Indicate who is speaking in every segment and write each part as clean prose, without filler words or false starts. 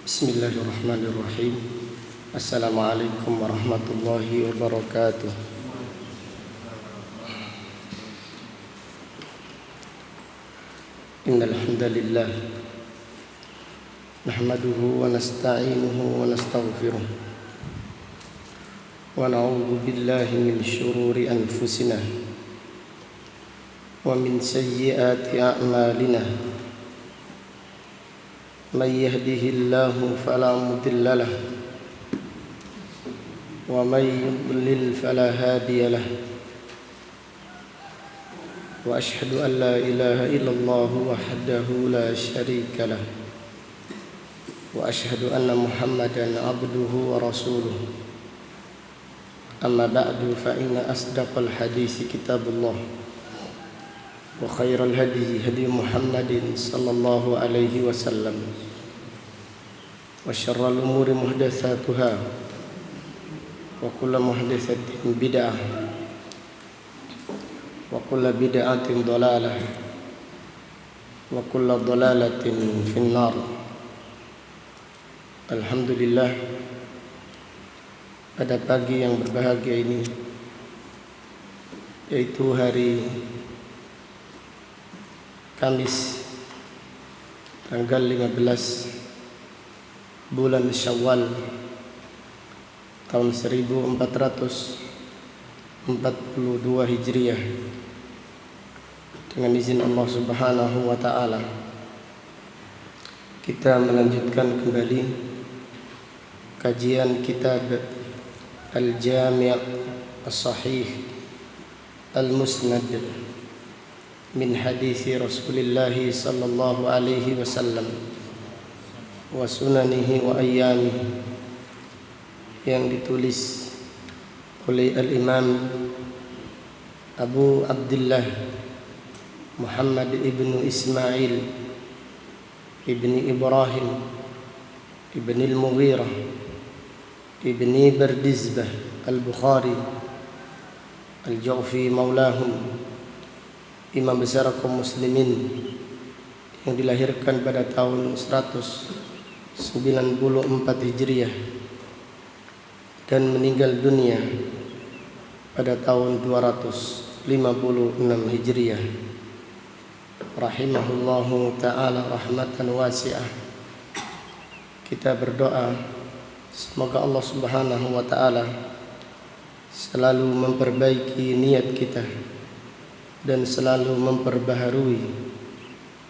Speaker 1: Bismillahirrahmanirrahim. Assalamualaikum warahmatullahi wabarakatuh. Innal hamdalillah nahmaduhu wa nasta'inuhu wa nastaghfiruh wa na'udzu billahi min shururi anfusina wa min sayyiati a'malina. Man yahdihillahu fala mudilla lahu wa man yudlil fala hadiya lahu. Wa ashhadu an la ilaha illallah wahdahu la syarika lahu wa ashhadu anna Muhammadan abduhu wa rasuluh. Amma ba'du, fa inna asdaqal hadisi kitabullah wa khairal hadi hadi Muhammadin sallallahu alaihi wasallam wa syarral umuri muhdatsatuha wa kullu muhdatsatin bid'ah wa kullu bid'atin dhalalah wa kullu dhalalatin finnar. Alhamdulillah, pada pagi yang berbahagia ini, yaitu hari Kamis tanggal 15 bulan Syawal tahun 1442 Hijriah, dengan izin Allah Subhanahu wa taala kita melanjutkan kembali kajian kitab Al-Jami' As-Sahih Al-Musnad min hadis Rasulullah sallallahu alaihi wasallam wa sunanihi wa ayyamihi, yang ditulis oleh Al-Imam Abu Abdullah Muhammad ibn Ismail ibn Ibrahim ibn Al-Mughirah ibn Bardizbah Al-Bukhari Al-Ju'fi maulahum, imam besar kaum muslimin, yang dilahirkan pada tahun 194 Hijriah dan meninggal dunia pada tahun 256 Hijriah, rahimahullahu ta'ala rahmatan wasi'ah. Kita berdoa semoga Allah Subhanahu wa ta'ala selalu memperbaiki niat kita dan selalu memperbaharui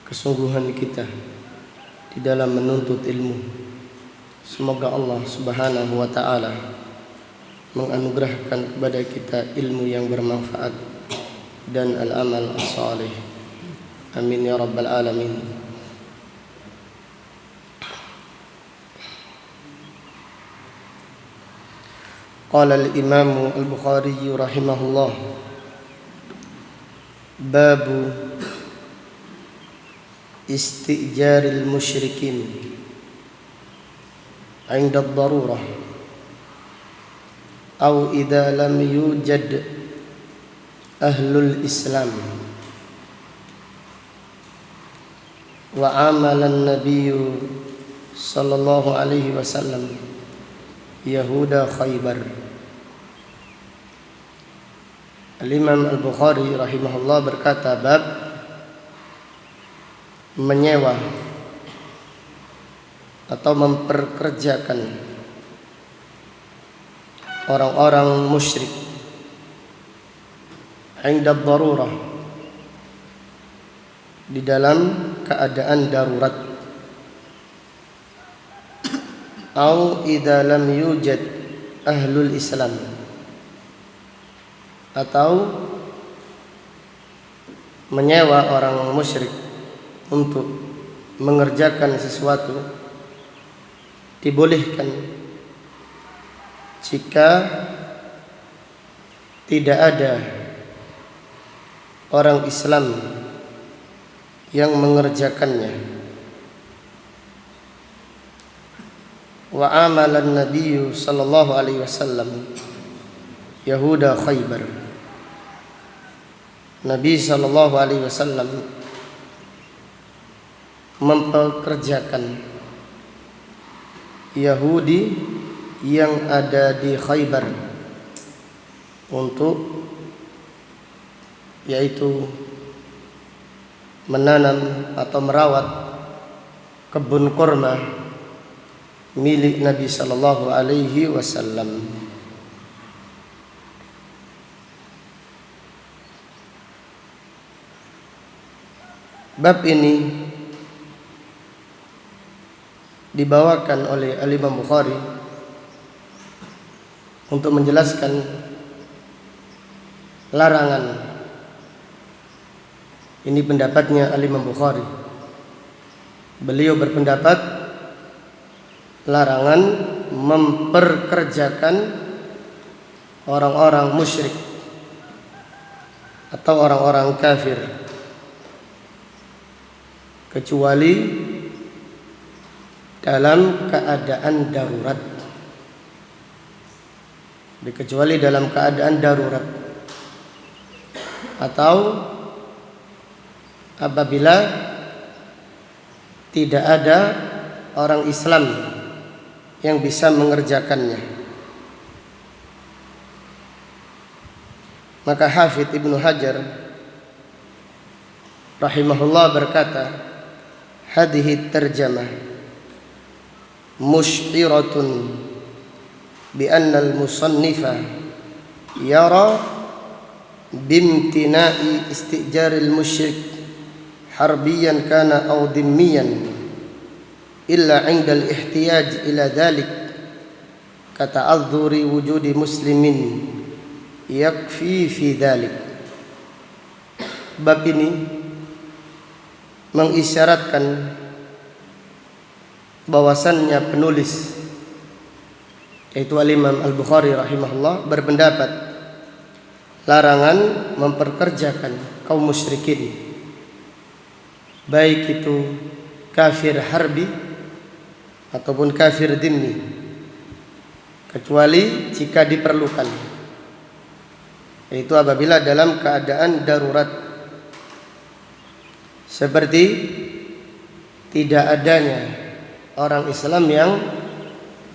Speaker 1: kesungguhan kita di dalam menuntut ilmu. Semoga Allah Subhanahu wa ta'ala menganugerahkan kepada kita ilmu yang bermanfaat dan al-amal as-salih. Amin ya rabbal alamin. Qala al-Imam Al-Bukhari rahimahullah, babu istijaril musyrikin 'inda ad-darurah aw idza lam yujad ahlul islam. Wa amala an-nabiy sallallahu alaihi wasallam yahuda Khaybar. Al-Imam Al-Bukhari rahimahullah berkata, bab menyewa atau memperkerjakan orang-orang musyrik 'inda ad-darurah, di dalam keadaan darurat, au idza lam yujad ahlul islam, atau menyewa orang musyrik untuk mengerjakan sesuatu dibolehkan jika tidak ada orang Islam yang mengerjakannya. Wa amalan nabiyyu sallallahu alaihi wasallam yahuda Khaybar. Nabi sallallahu alaihi wasallam mempekerjakan Yahudi yang ada di Khaybar untuk yaitu menanam atau merawat kebun kurma milik Nabi sallallahu alaihi wasallam. Bab ini dibawakan oleh Al-Imam Bukhari untuk menjelaskan larangan. Ini pendapatnya Al-Imam Bukhari. Beliau berpendapat larangan memperkerjakan orang-orang musyrik atau orang-orang kafir, kecuali dalam keadaan darurat. Kecuali dalam keadaan darurat atau apabila tidak ada orang Islam yang bisa mengerjakannya. Maka Hafidz Ibnu Hajar rahimahullah berkata, hadhihi tarjamah musyiratun bi anna al-musannifa yara bimtina'i istijaril musyrik harbiyan kana aw dhimmiyan illa 'inda al-ihtiyaj ila dhalik kata'adhdhuri wujudi muslimin yakfi fi dhalik. Bab ini mengisyaratkan bahwasannya penulis yaitu Al-Imam Al-Bukhari rahimahullah berpendapat larangan memperkerjakan kaum musyrikin, baik itu kafir harbi ataupun kafir dhimmi, kecuali jika diperlukan, yaitu apabila dalam keadaan darurat, seperti tidak adanya orang Islam yang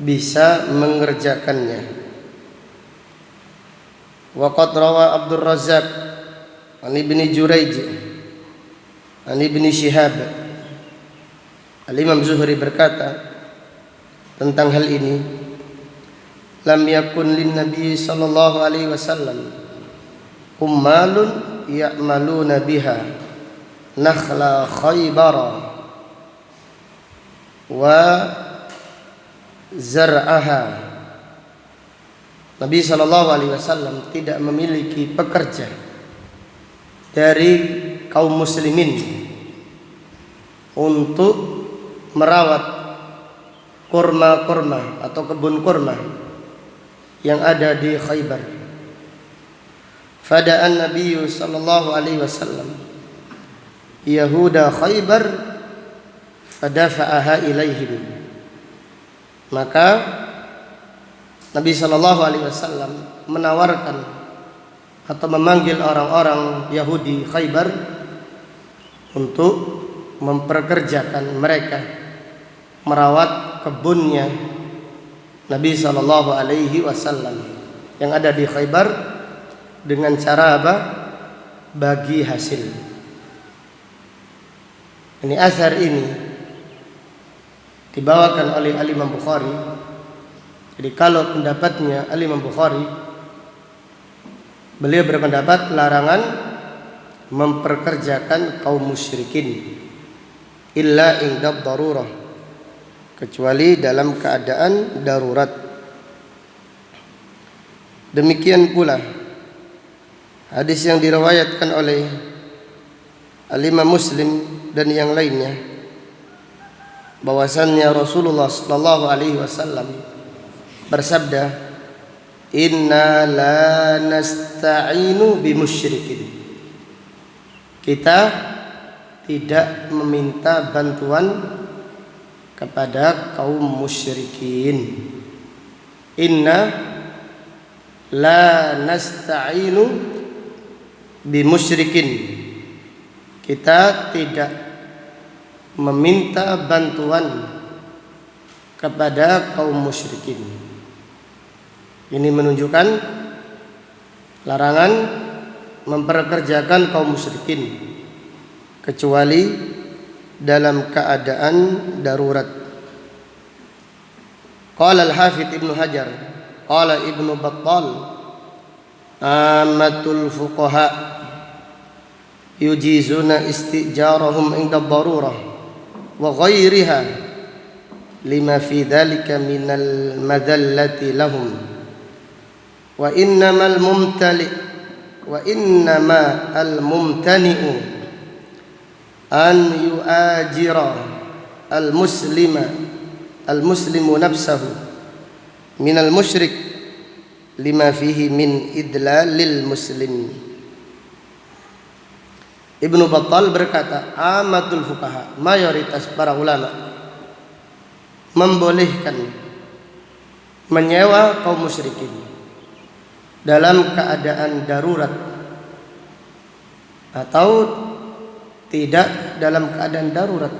Speaker 1: bisa mengerjakannya. Wa qad rawa Abdul Razzaq an Ibnu Jurayj an Ibnu Syihab. Al-Imam Zuhri berkata tentang hal ini, lam yakun lin Nabi sallallahu alaihi wasallam ummalun ya'maluna biha nakhla Khaybara wa zar'aha. Nabi sallallahu alaihi wasallam tidak memiliki pekerja dari kaum muslimin untuk merawat kurma-kurma atau kebun kurma yang ada di Khaybar. Fada'an Nabi sallallahu alaihi wasallam Yahuda Khaybar fadafa'aha ilaihim. Maka Nabi sallallahu alaihi wasallam menawarkan atau memanggil orang-orang Yahudi Khaybar untuk memperkerjakan mereka merawat kebunnya Nabi sallallahu alaihi wasallam yang ada di Khaybar dengan cara apa? Bagi hasil. Ini asar ini dibawakan oleh Al-Imam Bukhari. Jadi kalau pendapatnya Al-Imam Bukhari, beliau berpendapat larangan memperkerjakan kaum musyrikin illa inda darurah, kecuali dalam keadaan darurat. Demikian pula hadis yang diriwayatkan oleh Al-Imam Muslim dan yang lainnya, bahwasannya Rasulullah sallallahu alaihi wasallam bersabda, inna la nasta'inu bimusyrikin. Kita tidak meminta bantuan kepada kaum musyrikin. Inna la nasta'inu bimusyrikin. Kita tidak meminta bantuan kepada kaum musyrikin. Ini menunjukkan larangan memperkerjakan kaum musyrikin kecuali dalam keadaan darurat. Qala al-Hafidz Ibnu Hajar, qala Ibnu Battal, ammatul fuqaha yujizuna istijarahum inda darurah wa ghairiha lima fi dhalika minal madallati lahum wa innamal mumtani'u an yu'ajira al-muslimu nafsahu minal musyrik lima fihi min idlalil muslim. Ibnu Battal berkata, amatul fuqaha, mayoritas para ulama membolehkan menyewa kaum musyrikin dalam keadaan darurat atau tidak dalam keadaan darurat.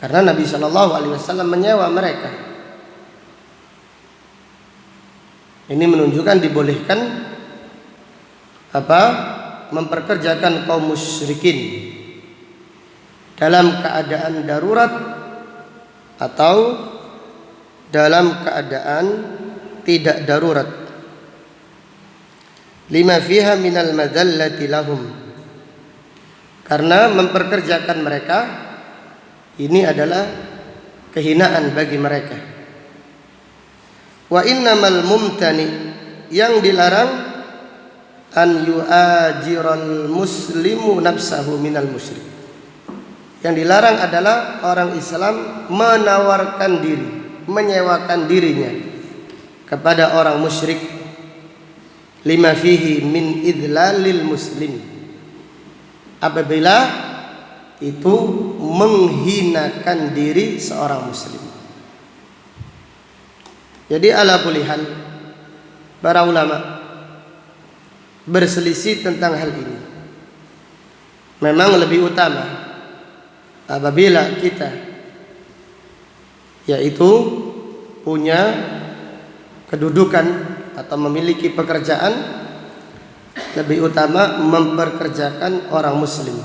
Speaker 1: Karena Nabi SAW menyewa mereka. Ini menunjukkan dibolehkan memperkerjakan kaum musyrikin dalam keadaan darurat atau dalam keadaan tidak darurat. Lima fiha minal madallati lahum, karena memperkerjakan mereka ini adalah kehinaan bagi mereka. Wa innamal mumtani, yang dilarang, an yu'ajiral muslimu nafsahu minal musyrik. Yang dilarang adalah orang Islam menawarkan diri, menyewakan dirinya kepada orang musyrik, lima fihi min idlalil muslim, apabila itu menghinakan diri seorang muslim. Jadi ala kulli hal para ulama berselisih tentang hal ini. Memang lebih utama apabila kita yaitu punya kedudukan atau memiliki pekerjaan, lebih utama memperkerjakan orang muslim.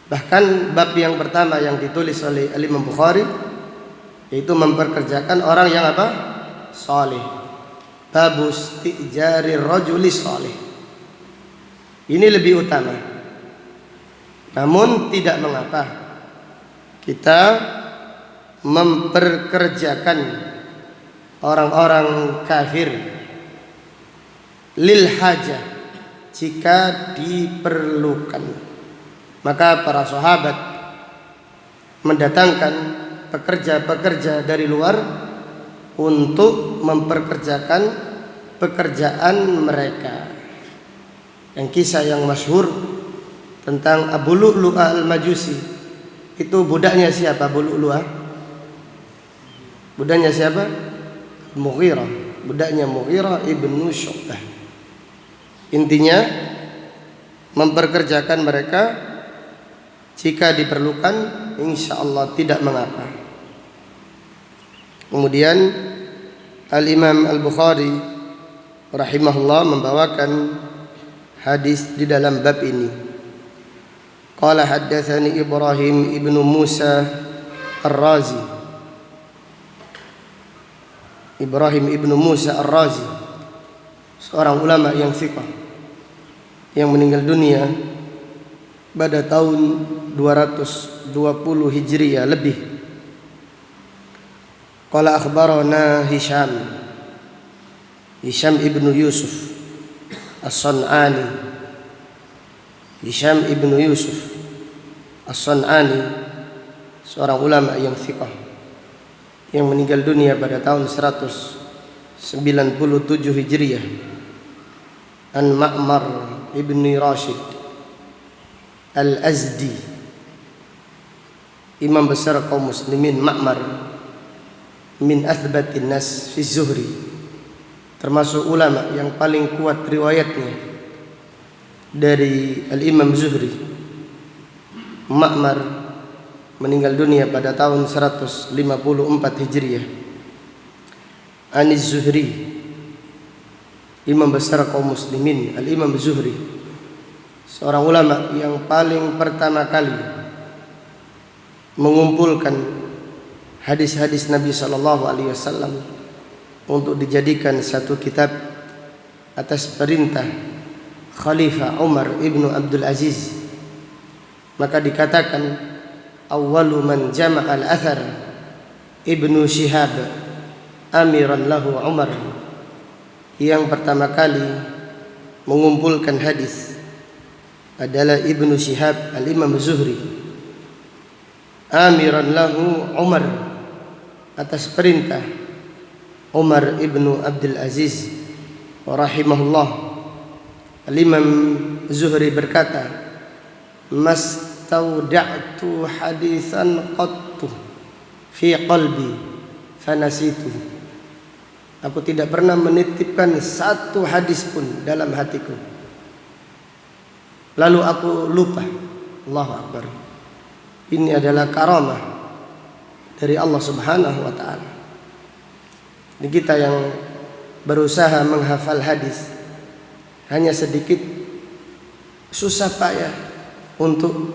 Speaker 1: Bahkan bab yang pertama yang ditulis oleh Imam Bukhari yaitu memperkerjakan orang yang saleh. Babu istijari rajuli saleh. Ini lebih utama. Namun tidak mengapa kita memperkerjakan orang-orang kafir lil hajah jika diperlukan. Maka para sahabat mendatangkan pekerja-pekerja dari luar untuk memperkerjakan pekerjaan mereka. Yang kisah yang masyhur tentang Abu Lu'lu'ah al-Majusi, itu budaknya siapa Abu Lu'lu'ah? Budaknya siapa? Mughirah, budaknya Mughirah ibnu Syu'bah. Intinya memperkerjakan mereka jika diperlukan, insyaallah tidak mengapa. Kemudian Al-Imam Al-Bukhari rahimahullah membawakan hadis di dalam bab ini. Qala haddatsani Ibrahim ibnu Musa Ar-Razi. Ibrahim ibnu Musa Ar-Razi, seorang ulama yang thiqah yang meninggal dunia pada tahun 220 Hijriah lebih. Qala akhbarana Hisham ibnu Yusuf As-Sun'ani. Hisham ibnu Yusuf As-Sun'ani, seorang ulama yang thiqah yang meninggal dunia pada tahun 197 Hijriah. An Ma'mar ibnu Rashid Al-Azdi, imam besar kaum muslimin. Ma'mar min athbatin nas fi Zuhri, termasuk ulama yang paling kuat riwayatnya dari Al-Imam Zuhri. Ma'mar meninggal dunia pada tahun 154 Hijriah. Aniz Zuhri, imam besar kaum muslimin, Al-Imam Zuhri, seorang ulama yang paling pertama kali mengumpulkan hadis-hadis Nabi SAW untuk dijadikan satu kitab atas perintah Khalifah Umar ibnu Abdul Aziz. Maka dikatakan awwalu man jama'a al-athar Ibnu Shihab amiran lahu Umar, yang pertama kali mengumpulkan hadis adalah Ibnu Shihab Al-Imam Zuhri, amiran lahu Umar, atas perintah Umar ibnu Abdul Aziz rahimahullah. Al-Imam Zuhri berkata, mastauda'tu hadisan qattu fi qalbi fanasitu. Aku tidak pernah menitipkan satu hadis pun dalam hatiku, lalu aku lupa. Allahu Akbar. Ini adalah karamah dari Allah Subhanahu wa taala. Ini kita yang berusaha menghafal hadis hanya sedikit susah payah untuk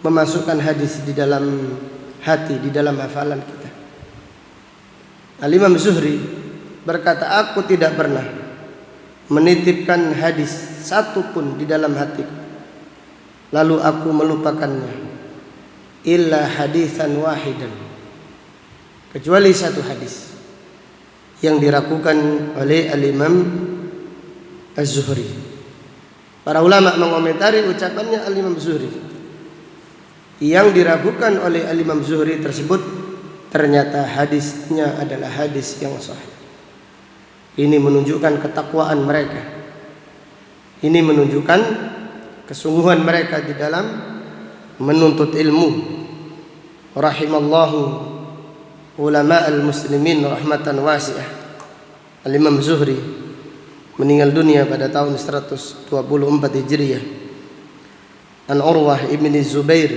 Speaker 1: memasukkan hadis di dalam hati, di dalam hafalan kita. Al-Imam Zuhri berkata, aku tidak pernah menitipkan hadis satu pun di dalam hatiku, lalu aku melupakannya, illa hadisan wahidan, kecuali satu hadis yang diragukan oleh Al-Imam Az-Zuhri. Para ulama mengomentari ucapannya Al-Imam Zuhri. Yang diragukan oleh Al-Imam Zuhri tersebut ternyata hadisnya adalah hadis yang sahih. Ini menunjukkan ketakwaan mereka. Ini menunjukkan kesungguhan mereka di dalam menuntut ilmu. Rahimallahu ulama al-muslimin rahmatan wasi'ah. Al-Imam Zuhri meninggal dunia pada tahun 124 Hijriah. An Urwah ibn Zubair.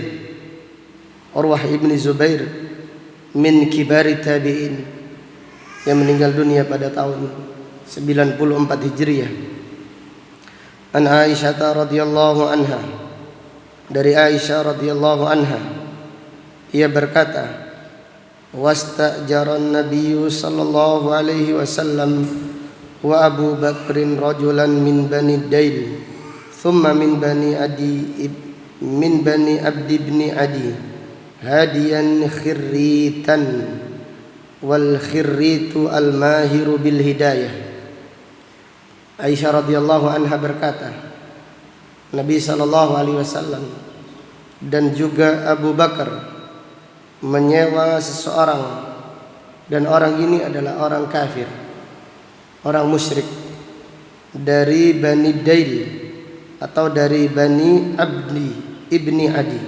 Speaker 1: Urwah ibn Zubair min kibari tabi'in, yang meninggal dunia pada tahun 94 Hijriah. An Aisyah radhiyallahu anha, dari Aisyah radhiyallahu anha, ia berkata, wastajara an-nabiy sallallahu alaihi wasallam wa Abu Bakrin rajulan min bani Dail thumma min bani Abdi ibn Adi hadiyan khirritan wal khirritu al-mahiru bil hidayah. Aisyah radhiyallahu anha berkata, Nabi sallallahu alaihi wasallam dan juga Abu Bakar menyewa seseorang, dan orang ini adalah orang kafir, orang musyrik dari Bani Dail atau dari Bani Abdi ibni Adi,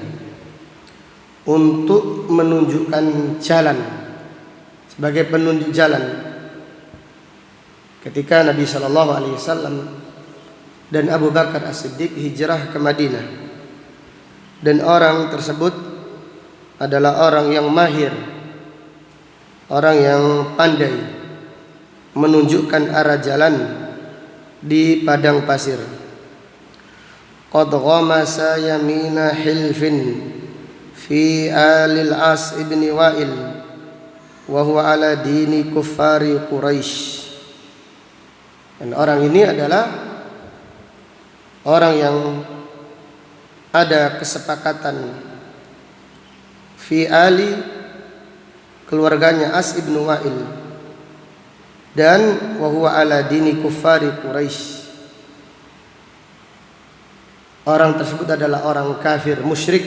Speaker 1: untuk menunjukkan jalan, sebagai penunjuk jalan ketika Nabi sallallahu alaihi wasallam dan Abu Bakar As-Siddiq hijrah ke Madinah. Dan orang tersebut adalah orang yang mahir, orang yang pandai menunjukkan arah jalan di padang pasir. Qad ghamasa yamina hilfin fi alil As ibn Wa'il wa huwa ala dini kuffari Quraisy. Dan orang ini adalah orang yang ada kesepakatan fi ali, keluarganya As ibn Wa'il, dan wa huwa ala dini kuffari Quraisy. Orang tersebut adalah orang kafir musyrik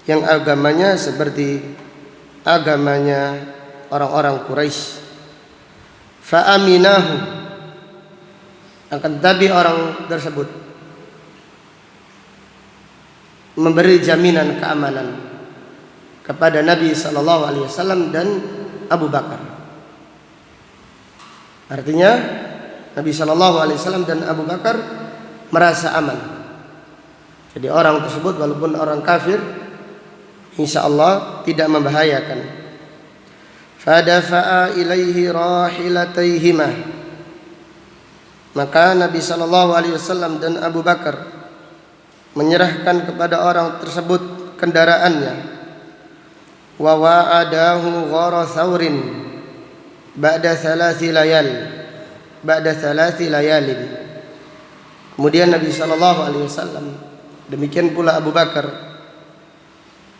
Speaker 1: yang agamanya seperti agamanya orang-orang Quraisy. Fa aminahu, akan tetapi orang tersebut memberi jaminan keamanan kepada Nabi sallallahu alaihi wasallam dan Abu Bakar. Artinya Nabi sallallahu alaihi wasallam dan Abu Bakar merasa aman. Jadi orang tersebut walaupun orang kafir, insyaallah tidak membahayakan. Fadafa'a ilaihi rahilataihima, maka Nabi sallallahu alaihi wasallam dan Abu Bakar menyerahkan kepada orang tersebut kendaraannya. Wa wa'adahu ghara thawrin ba'da thalathi layalin. Kemudian Nabi sallallahu alaihi wasallam, demikian pula Abu Bakar,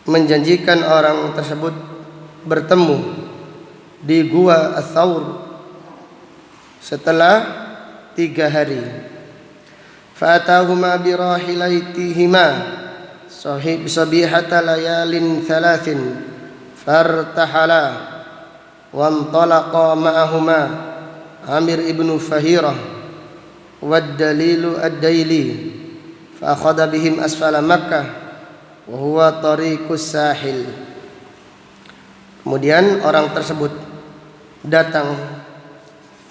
Speaker 1: menjanjikan orang tersebut bertemu di Gua Ats-Tsaur setelah 3 hari. Fa'atahuma birahilatihima sabihata layalin thalathin fartahala wantalaqa ma'ahuma Amir ibn Fahirah wad-Dalilu ad-Daili fa akhadha bihim asfala Makkah wa huwa tariqus sahil. Kemudian orang tersebut datang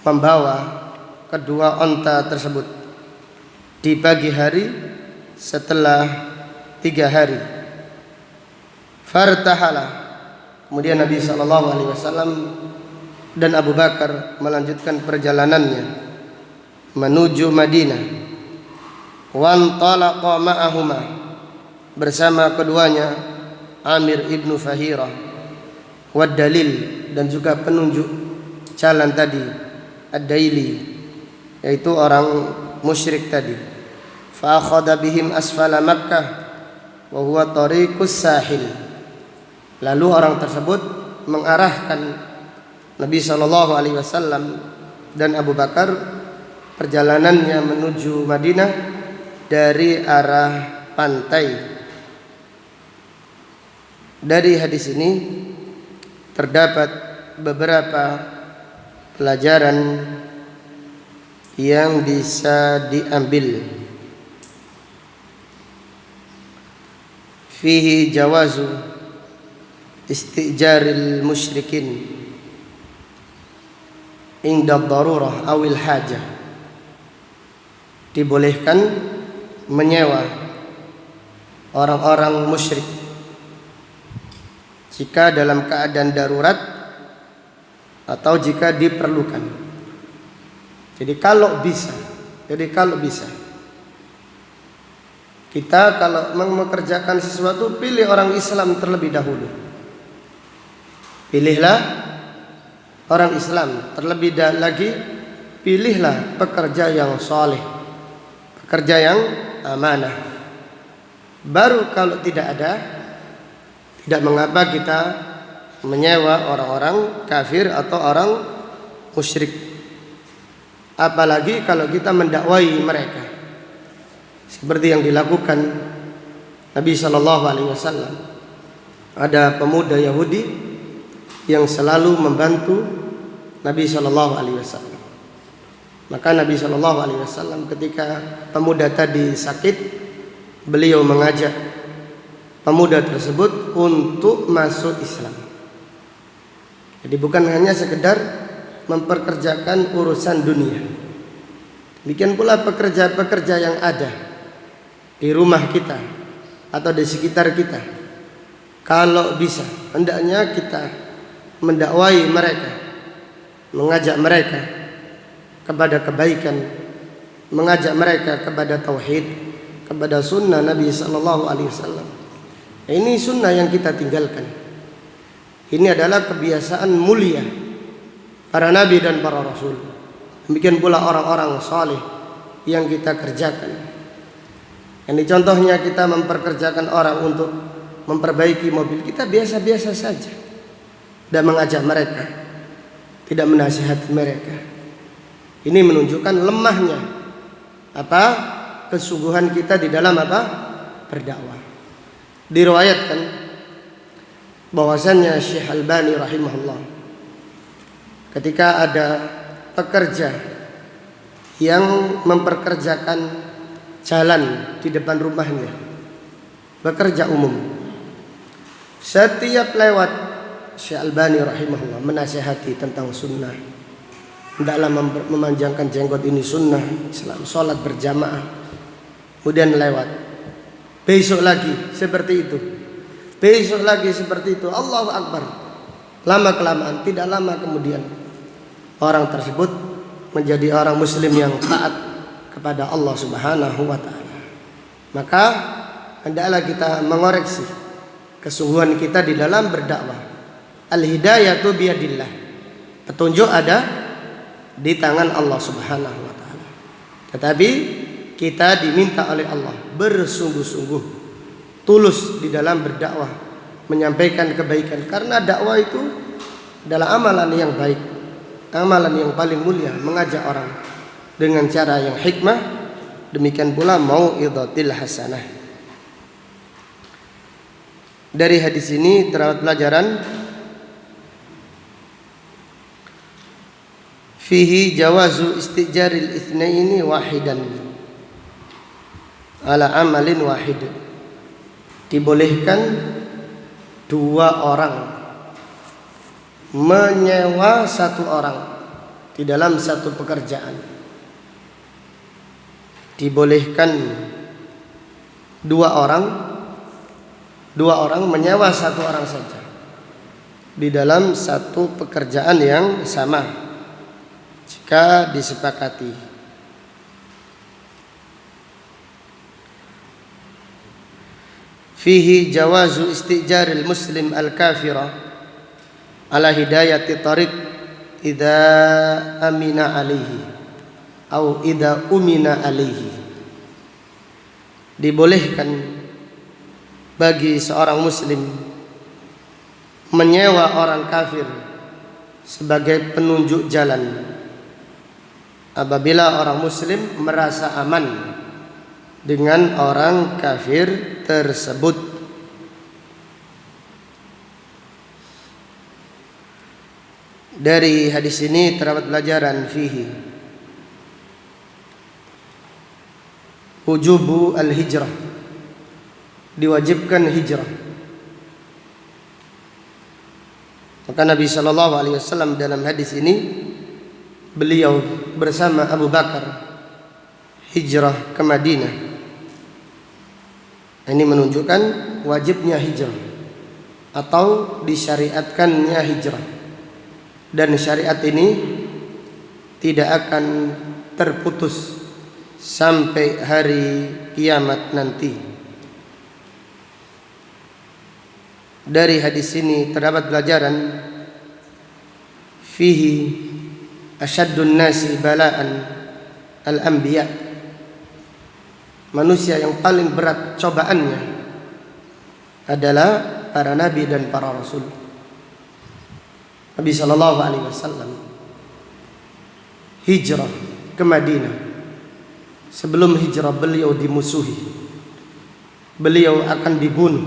Speaker 1: membawa kedua onta tersebut di pagi hari setelah 3 hari. Fartahala. Kemudian Nabi SAW dan Abu Bakar melanjutkan perjalanannya menuju Madinah. Wantalaqa ma'ahuma, bersama keduanya Amir ibnu Fahirah, wad-Dalil, dan juga penunjuk jalan tadi, ad-Daili, yaitu orang musyrik tadi. Fa akhadha bihim asfala Makkah wa huwa tariqus sahil. Lalu orang tersebut mengarahkan Nabi sallallahu alaihi wasallam dan Abu Bakar perjalanannya menuju Madinah dari arah pantai. Dari hadis ini terdapat beberapa pelajaran yang bisa diambil. Fihi jawazu istijaril musyrikin inda darurah awil hajah. Dibolehkan menyewa orang-orang musyrik jika dalam keadaan darurat atau jika diperlukan. Jadi kalau bisa kita kalau mengerjakan sesuatu, pilih orang Islam terlebih dahulu. Pilihlah orang Islam terlebih lagi, pilihlah pekerja yang saleh, pekerja yang amanah. Baru kalau tidak ada, tidak mengapa kita menyewa orang-orang kafir atau orang musyrik. Apalagi kalau kita mendakwai mereka, seperti yang dilakukan Nabi sallallahu alaihi wasallam. Ada pemuda Yahudi yang selalu membantu Nabi sallallahu alaihi wasallam. Maka Nabi sallallahu alaihi wasallam ketika pemuda tadi sakit, beliau mengajak pemuda tersebut untuk masuk Islam. Jadi bukan hanya sekedar memperkerjakan urusan dunia. Demikian pula pekerja-pekerja yang ada di rumah kita atau di sekitar kita. Kalau bisa, hendaknya kita mendakwai mereka, mengajak mereka kepada kebaikan, mengajak mereka kepada tauhid, kepada sunnah Nabi sallallahu alaihi wasallam. Ini sunnah yang kita tinggalkan. Ini adalah kebiasaan mulia para nabi dan para rasul. Demikian pula orang-orang saleh yang kita kerjakan. Ini contohnya kita memperkerjakan orang untuk memperbaiki mobil kita biasa-biasa saja, dan mengajak mereka, tidak menasihati mereka. Ini menunjukkan lemahnya kesungguhan kita di dalam berdakwah. Diriwayatkan bahwasannya Syekh Albani rahimahullah, ketika ada pekerja yang memperkerjakan jalan di depan rumahnya, bekerja umum, setiap lewat Syekh Albani rahimahullah menasihati tentang sunnah. Hendaklah memanjangkan jenggot, ini sunnah Islam, sholat berjamaah. Kemudian lewat, besok lagi seperti itu. besok lagi seperti itu, Allahu Akbar. Lama kelamaan, tidak lama kemudian orang tersebut menjadi orang muslim yang taat kepada Allah Subhanahu wa taala. Maka hendaklah kita mengoreksi kesungguhan kita di dalam berdakwah. Al-hidayatu biyadillah. Petunjuk ada di tangan Allah Subhanahu wa taala. Tetapi kita diminta oleh Allah bersungguh-sungguh, tulus di dalam berdakwah, menyampaikan kebaikan, karena dakwah itu adalah amalan yang baik, amalan yang paling mulia, mengajak orang dengan cara yang hikmah. Demikian pula mau'izatil hasanah. Dari hadis ini terdapat pelajaran fihi jawazu istijaril itsnaini wahidan ala amalin wahid. Dibolehkan dua orang menyewa satu orang di dalam satu pekerjaan. Dibolehkan dua orang menyewa satu orang saja di dalam satu pekerjaan yang sama jika disepakati. Fihi jawazu istijaril muslim al-kafira ala hidayati tariq idza amina alaihi atau idza umina alaihi. Dibolehkan bagi seorang muslim menyewa orang kafir sebagai penunjuk jalan apabila orang muslim merasa aman dengan orang kafir tersebut. Dari hadis ini terdapat pelajaran fihi wujubu al-hijrah, diwajibkan hijrah. Maka Nabi sallallahu alaihi wasallam dalam hadis ini beliau bersama Abu Bakar hijrah ke Madinah. Ini menunjukkan wajibnya hijrah atau disyariatkannya hijrah. Dan syariat ini tidak akan terputus sampai hari kiamat nanti. Dari hadis ini terdapat pelajaran fihi asyaddun nasi bala'an al-anbiya. Manusia yang paling berat cobaannya adalah para nabi dan para rasul. Nabi sallallahu alaihi wasallam hijrah ke Madinah. Sebelum hijrah beliau dimusuhi, beliau akan dibunuh,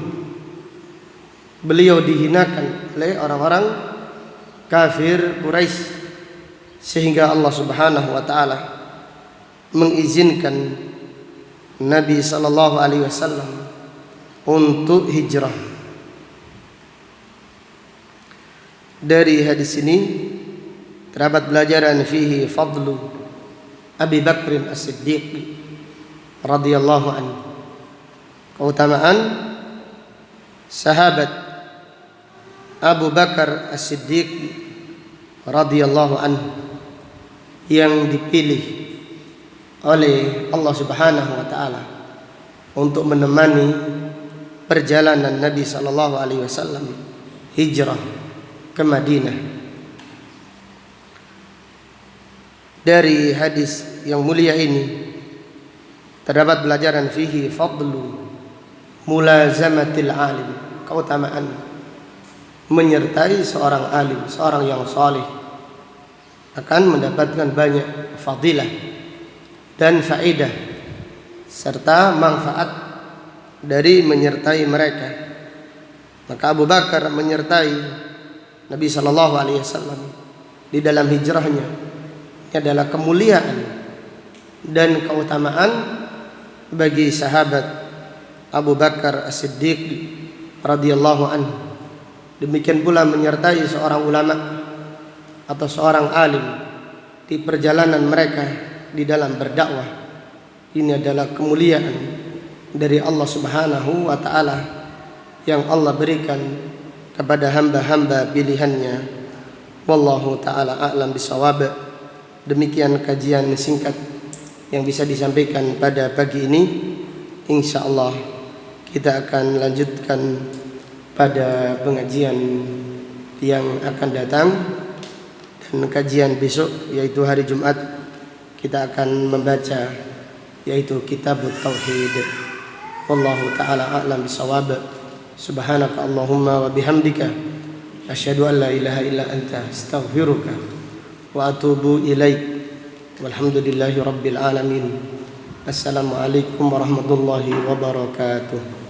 Speaker 1: beliau dihinakan oleh orang-orang kafir Quraisy, sehingga Allah Subhanahu wa taala mengizinkan Nabi sallallahu alaihi wasallam untuk hijrah. Dari hadis ini terdapat pelajaran fihi fadlu Abi Bakr As-Siddiq radhiyallahu anhu, keutamaan sahabat Abu Bakar As-Siddiq radhiyallahu anhu yang dipilih oleh Allah Subhanahu wa taala untuk menemani perjalanan Nabi sallallahu alaihi wasallam hijrah ke Madinah. Dari hadis yang mulia ini terdapat pelajaran fihi fadlu mulazamatil alim, keutamaan menyertai seorang alim, seorang yang saleh akan mendapatkan banyak fadilah dan faedah serta manfaat dari menyertai mereka. Maka Abu Bakar menyertai Nabi sallallahu alaihi wasallam di dalam hijrahnya. Ini adalah kemuliaan dan keutamaan bagi sahabat Abu Bakar As-Siddiq radhiyallahu anhu. Demikian pula menyertai seorang ulama atau seorang alim di perjalanan mereka di dalam berdakwah. Ini adalah kemuliaan dari Allah Subhanahu wa taala yang Allah berikan kepada hamba-hamba pilihannya. Wallahu ta'ala a'lam bisawab. Demikian kajian singkat yang bisa disampaikan pada pagi ini. InsyaAllah kita akan lanjutkan pada pengajian yang akan datang. Dan kajian besok yaitu hari Jumat kita akan membaca yaitu Kitabut Tauhid. Wallahu ta'ala a'lam bisawab. Subhanaka Allahumma wa bihamdika asyhadu an la ilaha illa anta astaghfiruka wa atubu ilaik. Walhamdulillahi rabbil alamin. Assalamualaikum warahmatullahi wabarakatuh.